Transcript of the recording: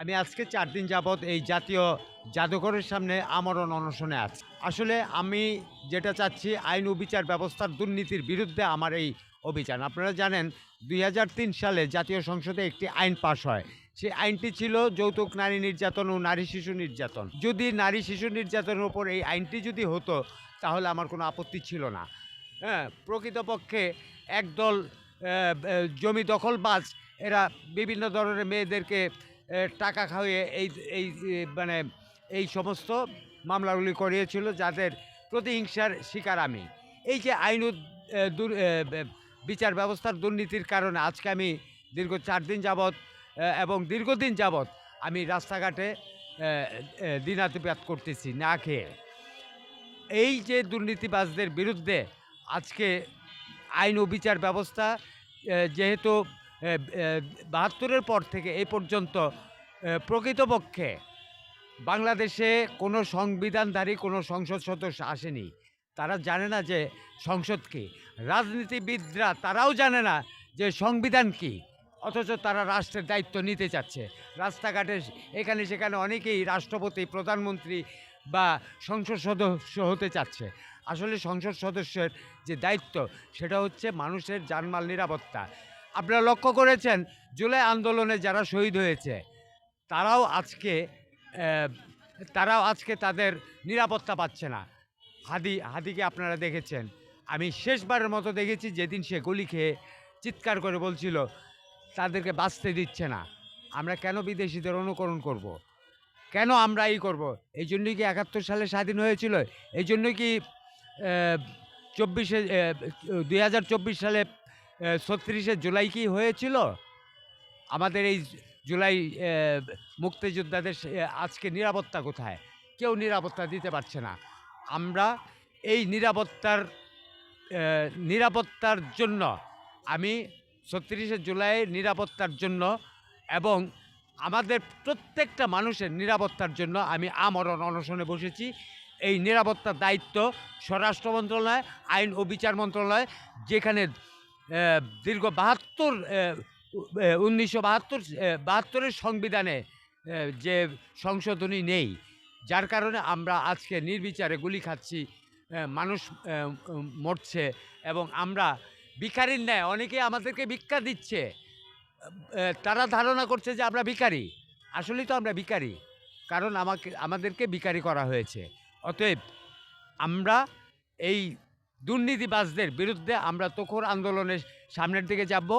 আমি আজকে ৪ দিন যাবৎ এই জাতীয় জাদুঘরের সামনে আমরণ অনশনে আছি। আসলে আমি যেটা চাচ্ছি আইন ও বিচার ব্যবস্থার দুর্নীতির বিরুদ্ধে আমার এই অভিযান। আপনারা জানেন ২০০৩ সালে জাতীয় সংসদে একটি আইন পাস হয়। সেই আইনটি ছিল যৌতুক নারী নির্যাতন ও নারী শিশু নির্যাতন। যদি নারী শিশু নির্যাতনের উপর এই আইনটি যদি হতো তাহলে আমার কোনো আপত্তি ছিল না। হ্যাঁ? প্রকৃতপক্ষে একদল জমি দখলবাজ এরা বিভিন্ন ধরনের মেয়েদেরকে টাকা খাইয়ে এই মানে এই সমস্ত মামলাগুলি করিয়েছিল যাদের প্রতিহিংসার শিকার আমি। এই যে আইন ও দুর বে বিচার ব্যবস্থার দুর্নীতির কারণে আজকে আমি দীর্ঘ ৪ দিন যাবৎ এবং দীর্ঘদিন যাবৎ আমি রাস্তাঘাটে দিনাতিপাত করতেছি না খেয়ে। এই যে দুর্নীতিবাজদের বিরুদ্ধে আজকে আইন ও বিচার ব্যবস্থা যেহেতু ৭২-এর পর থেকে এই পর্যন্ত প্রকৃতপক্ষে বাংলাদেশে কোনো সংবিধানধারী কোনো সংসদ সদস্য আসেনি। তারা জানে না যে সংসদ কী। রাজনীতিবিদরা তারাও জানে না যে সংবিধান কী। অথচ তারা রাষ্ট্রের দায়িত্ব নিতে চাচ্ছে। রাস্তাঘাটে এখানে সেখানে অনেকেই রাষ্ট্রপতি, প্রধানমন্ত্রী বা সংসদ সদস্য হতে চাচ্ছে। আসলে সংসদ সদস্যের যে দায়িত্ব সেটা হচ্ছে মানুষের জানমাল নিরাপত্তা। আপনারা লক্ষ্য করেছেন জুলাই আন্দোলনে যারা শহীদ হয়েছে তারাও আজকে অ্যা তারাও আজকে তাদের নিরাপত্তা পাচ্ছে না। হাদিকে আপনারা দেখেছেন। আমি শেষবারের মতো দেখেছি যেদিন সে গুলি খেয়ে চিৎকার করে বলছিল, তাদেরকে বাঁচতে দিচ্ছে না। আমরা কেন বিদেশিদের অনুকরণ করব? কেন আমরা এই করব? এইজন্যই কি ৭১ সালে স্বাধীন হয়েছিল? এইজন্যই কি অ্যা ২৪শে ২০২৪ সালে ৩৬শে জুলাই কি হয়েছিল? আমাদের এই জুলাই মুক্তিযোদ্ধাদের আজকে নিরাপত্তা কোথায়? কেউ নিরাপত্তা দিতে পারছে না। আমরা এই নিরাপত্তার জন্য আমি ৩৬শে জুলাইয়ের নিরাপত্তার জন্য এবং আমাদের প্রত্যেকটা মানুষের নিরাপত্তার জন্য আমি আমরণ অনশনে বসেছি। এই নিরাপত্তার দায়িত্ব স্বরাষ্ট্র মন্ত্রণালয়, আইন ও বিচার মন্ত্রণালয় যেখানে দীর্ঘ ৭২ ১৯৭২ ৭২-এর সংবিধানে যে সংশোধনী নেই, যার কারণে আমরা আজকে নির্বিচারে গুলি খাচ্ছি, মানুষ মরছে এবং আমরা ভিখারির ন্যায় অনেকে আমাদেরকে ভিক্ষা দিচ্ছে। তারা ধারণা করছে যে আমরা ভিখারি। আসলেই তো আমরা ভিখারি। কারণ আমাদেরকে ভিখারি করা হয়েছে। অতএব আমরা এই দুর্নীতিবাজদের বিরুদ্ধে আমরা তুখোড় আন্দোলনের সামনের দিকে যাবো।